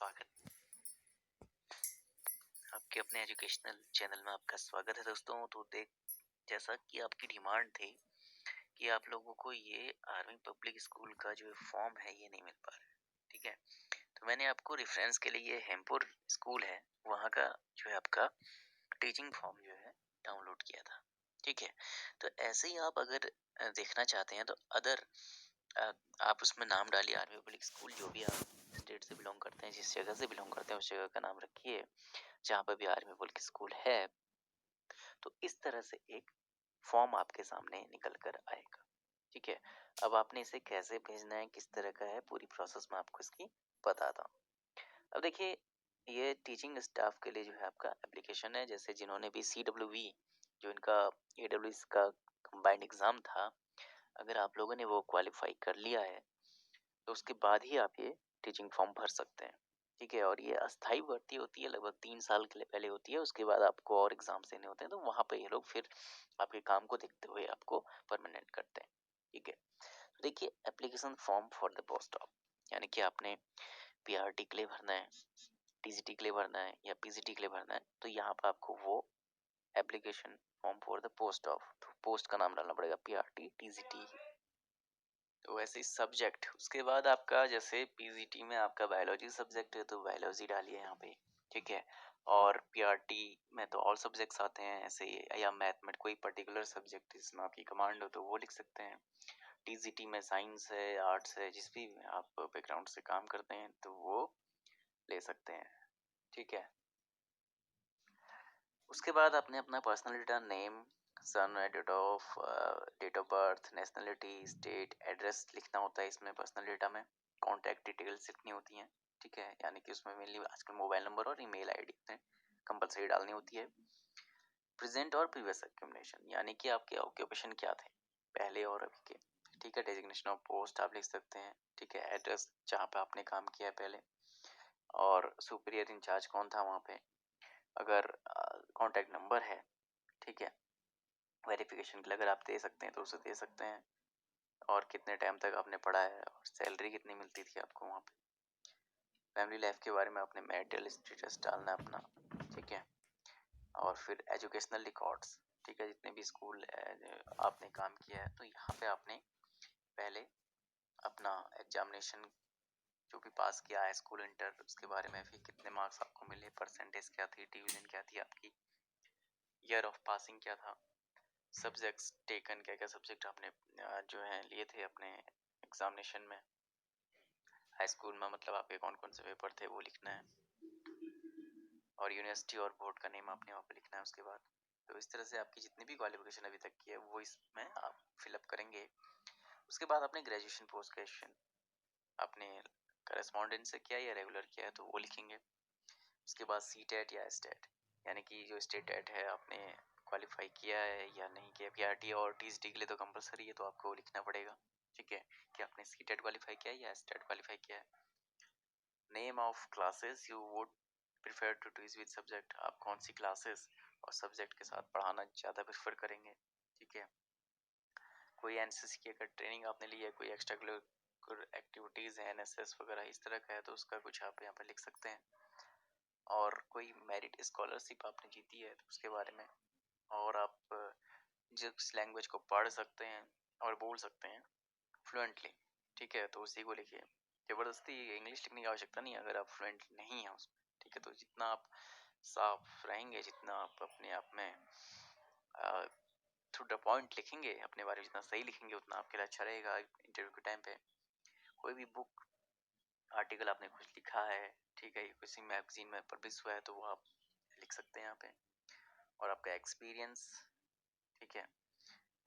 स्वागत। आपके अपने एजुकेशनल चैनल में आपका स्वागत है दोस्तों। तो देख, जैसा कि आपकी डिमांड थी कि आप लोगों को ये आर्मी पब्लिक स्कूल का जो फॉर्म है ये नहीं मिल पा रहा है, ठीक है। तो मैंने आपको रेफरेंस के लिए ये हेमपुर स्कूल है, वहाँ का जो है आपका टीचिंग फॉर्म जो है डाउनलोड किया था, ठीक है। तो ऐसे ही आप अगर देखना चाहते हैं तो अदर आप उसमें नाम डालिए, आर्मी पब्लिक स्कूल, जो भी आप स्टेट से बिलोंग करते हैं, जिस जगह से बिलोंग करते हैं उस जगह का नाम रखिए जहाँ पर भी आर्मी पब्लिक स्कूल है। तो इस तरह से एक फॉर्म आपके सामने निकल कर आएगा, ठीक है। अब आपने इसे कैसे भेजना है, किस तरह का है, पूरी प्रोसेस मैं आपको इसकी बताता हूँ। अब देखिए, ये टीचिंग स्टाफ के लिए जो है आपका एप्लीकेशन है। जैसे जिन्होंने भी CWE, जो इनका AWS का कंबाइंड एग्जाम था, अगर आप लोगों ने वो क्वालिफाई कर लिया है तो उसके बाद ही आप ये टीचिंग फॉर्म भर सकते हैं, ठीक है। और ये अस्थायी भर्ती होती है, लगभग 3 साल के लिए पहले होती है, उसके बाद आपको और एग्जाम देने होते हैं, तो वहाँ पे ये लोग फिर आपके काम को देखते हुए आपको परमानेंट करते हैं, ठीक है। तो देखिए, application form for the post of, यानी कि आपने PRT के लिए भरना है, TGT के लिए भरना है या PGT के लिए भरना है, तो यहाँ पर आपको वो application form for the post of, तो पोस्ट का नाम डालना पड़ेगा, PRT TGT। तो वैसे सब्जेक्ट, उसके बाद आपका जैसे PGT में आपका बायोलॉजी सब्जेक्ट है तो बायोलॉजी डालिए यहाँ पे, ठीक है। और PRT में तो ऑल सब्जेक्ट्स आते हैं ऐसे ही, या मैथ में कोई पर्टिकुलर सब्जेक्ट जिसमें आपकी कमांड हो तो वो लिख सकते हैं। TGT में साइंस है, आर्ट्स है, जिस भी आप बैकग्राउंड से काम करते हैं तो वो ले सकते हैं, ठीक है। उसके बाद आपने अपना personal data, name, son, date of birth, nationality, state, address लिखना होता है इसमें पर्सनल डेटा में। कॉन्टैक्ट डिटेल्स लिखनी होती हैं, ठीक है, यानी कि उसमें मेनली आजकल मोबाइल नंबर और ईमेल आईडी कंपलसरी डालनी होती है। प्रेजेंट और प्रीवियस ऑक्यूपेशन, यानी कि आपके ऑक्यूपेशन क्या थे पहले और अभी के, ठीक है। डेजिग्नेशन ऑफ पोस्ट आप लिख सकते हैं, ठीक है। एड्रेस जहाँ पे आपने काम किया है पहले, और सुपीरियर इंचार्ज कौन था वहाँ पे, अगर कॉन्टैक्ट नंबर है, ठीक है। वेरिफिकेशन के लिए अगर आप दे सकते हैं तो उसे दे सकते हैं, और कितने टाइम तक आपने पढ़ा है और सैलरी कितनी मिलती थी आपको वहाँ पे। फैमिली लाइफ के बारे में आपने मैरिटल स्टेटस डालना अपना, ठीक है। और फिर एजुकेशनल रिकॉर्ड्स, ठीक है, जितने भी स्कूल आपने काम किया है तो यहाँ पे आपने पहले अपना एग्जामिनेशन जो भी पास किया है स्कूल इंटर, उसके बारे में, फिर कितने मार्क्स आपको मिले, परसेंटेज क्या थी, डिवीजन क्या थी आपकी, ईयर ऑफ पासिंग क्या था, सब्जेक्ट्स टेकन, क्या क्या सब्जेक्ट आपने जो है लिए थे अपने एग्जामिनेशन में, हाई स्कूल में मतलब आपके कौन कौन से पेपर थे वो लिखना है, और यूनिवर्सिटी और बोर्ड का नेम आपने वहाँ पे लिखना है उसके बाद। तो इस तरह से आपकी जितनी भी क्वालिफिकेशन अभी तक की है वो इसमें आप फिलअप करेंगे। उसके बाद आपने ग्रेजुएशन, पोस्ट ग्रेजुएशन आपने करस्पॉन्डेंस से किया या रेगुलर किया है तो वो लिखेंगे। उसके बाद CTET या स्टेट, यानी कि जो स्टेट टेट है आपने क्वालिफाई किया है या नहीं किया। PRT और TGT के लिए तो कंपलसरी है तो आपको वो लिखना पड़ेगा, ठीक है, कि आपने CTET क्वालिफाई किया है या स्टेट क्वालिफाई किया है। Name of classes you would prefer to teach with subject, आप कौन सी क्लासेस और सब्जेक्ट के साथ पढ़ाना ज़्यादा प्रेफर करेंगे, ठीक है। कोई NCC की अगर ट्रेनिंग आपने ली है, कोई एक्स्ट्रा करिकुलर एक्टिविटीज़ है, NSS वगैरह इस तरह का है तो उसका कुछ आप यहाँ पर लिख सकते हैं। और कोई मेरिट स्कॉलरशिप आपने जीती है तो उसके बारे में, और आप जिस लैंग्वेज को पढ़ सकते हैं और बोल सकते हैं फ्लुएंटली, ठीक है, तो उसी को लिखिए। ज़बरदस्ती इंग्लिश लिखने की आवश्यकता नहीं है अगर आप फ्लुएंट नहीं हैं उसमें, ठीक है। तो जितना आप साफ रहेंगे, जितना आप अपने आप में थ्रू द पॉइंट लिखेंगे अपने बारे में, जितना सही लिखेंगे उतना आपके लिए अच्छा रहेगा इंटरव्यू के टाइम पे। कोई भी बुक आर्टिकल आपने कुछ लिखा है, ठीक है, किसी मैगजीन में पब्लिश हुआ है तो वो आप लिख सकते हैं यहाँ पे। और आपका एक्सपीरियंस, ठीक है,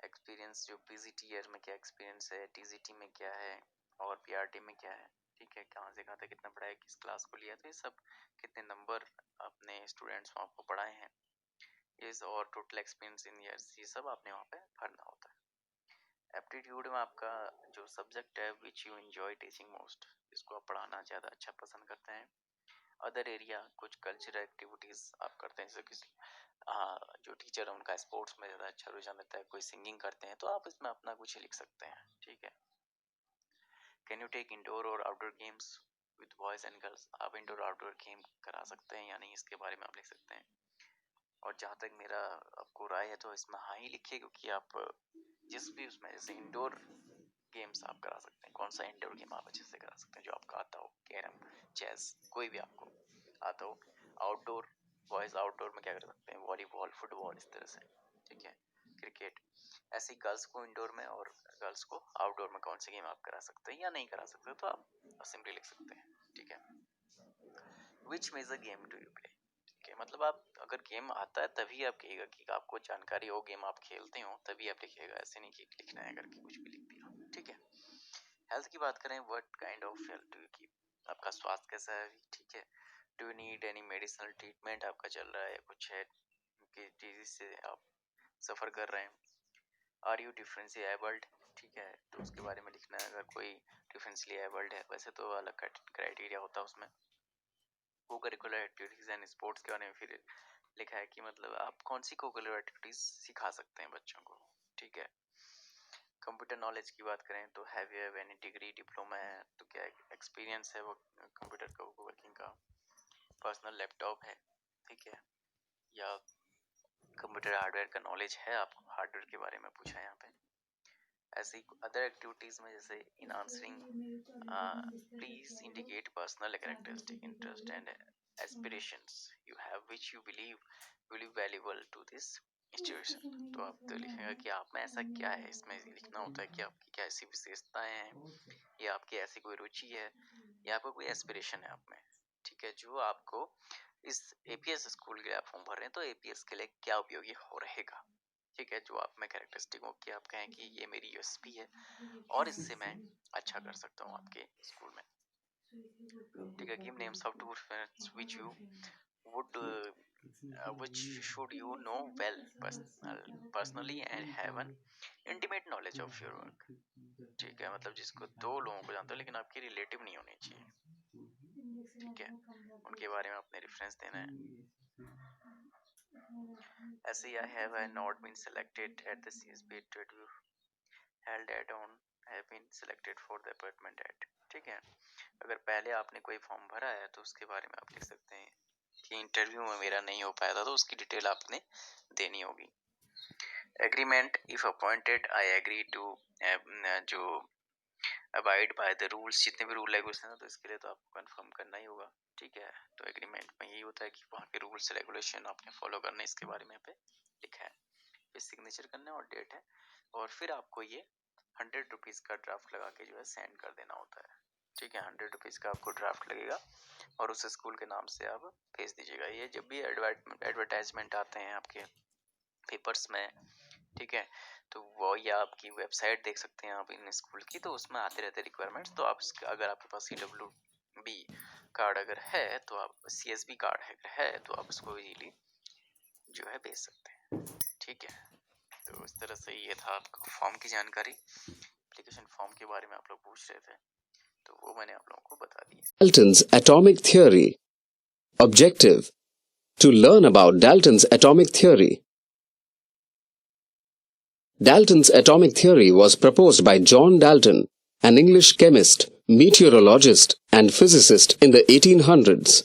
एक्सपीरियंस जो PGT ईयर में क्या एक्सपीरियंस है, TGT में क्या है, और PRT में क्या है, ठीक है, कहाँ से कहाँ तक कितना पढ़ाया, किस क्लास को लिया, तो ये सब, कितने नंबर अपने स्टूडेंट्स वहाँ आपको पढ़ाए हैं, ये और टोटल एक्सपीरियंस इन ईयर्स, ये सब आपने वहाँ पे भरना होता है। एप्टीट्यूड में आपका जो सब्जेक्ट है which you enjoy teaching most, जिसको आप पढ़ाना ज़्यादा अच्छा पसंद करते हैं। अदर एरिया, कुछ कल्चरल एक्टिविटीज़ आप करते हैं, जैसे किसी जो टीचर है उनका स्पोर्ट्स में ज़्यादा अच्छा रुझान रहता है, कोई सिंगिंग करते हैं तो आप इसमें अपना कुछ लिख सकते हैं, ठीक है। कैन यू टेक इंडोर और outdoor games, with boys and girls. आप इंडोर आउटडोर गेम करा सकते हैं या नहीं, इसके बारे में आप लिख सकते हैं। और जहाँ तक मेरा आपको राय है तो इसमें हाँ ही लिखिए, क्योंकि आप जिस भी उसमें जैसे इंडोर गेम्स आप करा सकते हैं, कौन सा इंडोर गेम आप अच्छे से करा सकते हैं जो आपको आता हो, कैरम, चेस, कोई भी आपको आता हो। आउटडोर, बॉयज आउटडोर में क्या कर सकते हैं, वॉलीबॉल, फुटबॉल, इस तरह से, ठीक है, क्रिकेट। ऐसे ही गर्ल्स को इंडोर में और गर्ल्स को आउटडोर में कौन सी गेम आप करा सकते हैं या नहीं करा सकते, तो आप सिंपली लिख सकते हैं, ठीक है। Which major game do you play, ठीक है, मतलब आप अगर गेम आता है तभी आप कहिएगा कि आपको जानकारी हो, गेम आप खेलते हो, तभी आप लिखिएगा, ऐसे नहीं कि लिखना है करके कुछ भी लिख दिया, ठीक है। हेल्थ की बात करें, what kind of health do you keep, आपका स्वास्थ्य कैसा है, ठीक है। Do you need any medicinal treatment, आपका चल रहा है कुछ है कि डिजीज से आप सफर कर रहे हैं। आर यू डिफरेंशियली एबल्ड, ठीक है, तो उसके बारे में लिखना है, अगर कोई डिफरेंशियली एबल्ड है, वैसे तो अलग क्राइटेरिया होता है उसमें। को करिकुलर एक्टिविटीज एंड स्पोर्ट्स के बारे में फिर लिखा है कि मतलब आप कौन सी को करिकुलर एक्टिविटीज सिखा सकते हैं बच्चों को, ठीक है। कंप्यूटर नॉलेज की बात करें तो have you have any degree, diploma है तो क्या एक्सपीरियंस है वो कंप्यूटर का वर्किंग का, पर्सनल लैपटॉप है, ठीक है, या कंप्यूटर हार्डवेयर का नॉलेज है, आपको हार्डवेयर के बारे में पूछा है यहाँ पे। ऐसे ही अदर एक्टिविटीज में जैसे in answering please indicate personal characteristic interest and aspirations you have which you believe valuable to this institution, तो आप तो लिखेंगे कि आप में ऐसा क्या है, इसमें लिखना होता है कि आपकी क्या ऐसी विशेषताएं हैं या आपकी ऐसी कोई रुचि है या आपको कोई एस्पिरेशन है आप में, ठीक है, जो आपको इस एपीएस स्कूल के लिए आप फॉर्म भर रहे हैं तो एपीएस के लिए क्या उपयोगी हो रहेगा, ठीक है, जो आप में कैरेक्टरिस्टिक हो कि आप कहें कि ये मेरी यूएसपी है और इससे मैं अच्छा कर सकता हूँ आपके स्कूल में, ठीक है। Give names of two friends which you would which should you know well personally and have an intimate knowledge of your work, ठीक है, मतलब जिसको दो लोगों को जानते हो लेकिन आपके रिलेटिव नहीं होने चाहिए, ठीक है, उनके बारे में आपने रेफरेंस देना है। ऐसे ही I have not been selected at the CSB interview held at on have been selected for the appointment at, ठीक है, अगर पहले आपने कोई फॉर्म भरा है तो उसके बारे में आप लिख सकते हैं कि इंटरव्यू में मेरा नहीं हो पाया था, तो उसकी डिटेल आपने देनी होगी। Agreement, if appointed I agree to, जो अबाइड बाय द रूल्स, जितने भी रूल रेगुलेशन है तो इसके लिए तो आपको कंफर्म करना ही होगा, ठीक है। तो एग्रीमेंट में यही होता है कि वहाँ के रूल्स रेगुलेशन आपने फॉलो करने, इसके बारे में पे लिखा है, फिर सिग्नेचर करना और डेट है, और फिर आपको ये 100 रुपीज़ का ड्राफ्ट लगा के जो है सेंड कर देना होता है, ठीक है। 100 रुपीज़ का आपको ड्राफ्ट लगेगा और उस स्कूल के नाम से आप भेज दीजिएगा। ये जब भी एडवर्टाइजमेंट आते हैं आपके पेपर्स में, ठीक है, तो वो या आपकी वेबसाइट देख सकते हैं आप इन स्कूल की, तो उसमें आते रहते रिक्वायरमेंट्स, तो आप अगर आपके पास CWB कार्ड अगर है तो आप CSB कार्ड है तो आप उसको इजीली जो है भेज सकते हैं, ठीक है। तो इस तरह से ये था आपका फॉर्म की जानकारी। एप्लीकेशन फॉर्म के बारे में आप लोग पूछ रहे थे तो वो मैंने आप लोगों को बता दिया। Dalton's atomic theory. Objective: to learn about Dalton's atomic theory. Dalton's atomic theory was proposed by John Dalton, an English chemist, meteorologist, and physicist in the 1800s.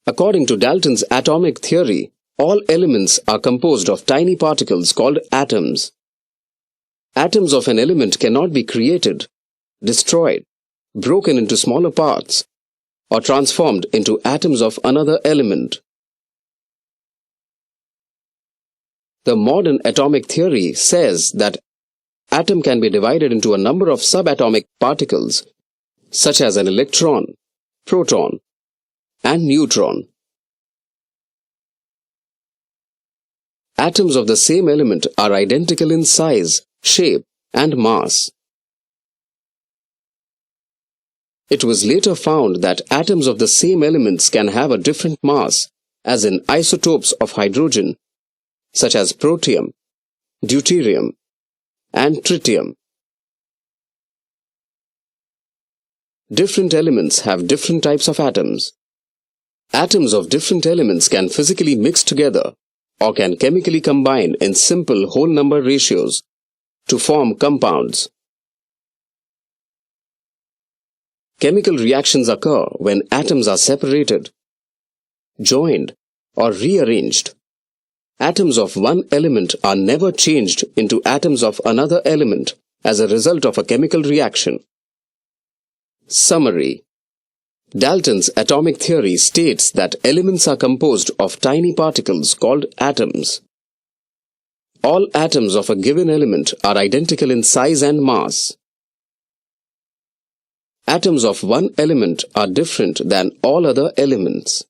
According to Dalton's atomic theory, all elements are composed of tiny particles called atoms. Atoms of an element cannot be created, destroyed, broken into smaller parts, or transformed into atoms of another element. The modern atomic theory says that atom can be divided into a number of subatomic particles, such as an electron, proton, and neutron. Atoms of the same element are identical in size, shape, and mass. It was later found that atoms of the same elements can have a different mass, as in isotopes of hydrogen, such as protium, deuterium, and tritium. Different elements have different types of atoms. Atoms of different elements can physically mix together or can chemically combine in simple whole number ratios to form compounds. Chemical reactions occur when atoms are separated, joined, or rearranged. Atoms of one element are never changed into atoms of another element as a result of a chemical reaction. Summary. Dalton's atomic theory states that elements are composed of tiny particles called atoms. All atoms of a given element are identical in size and mass. Atoms of one element are different than all other elements.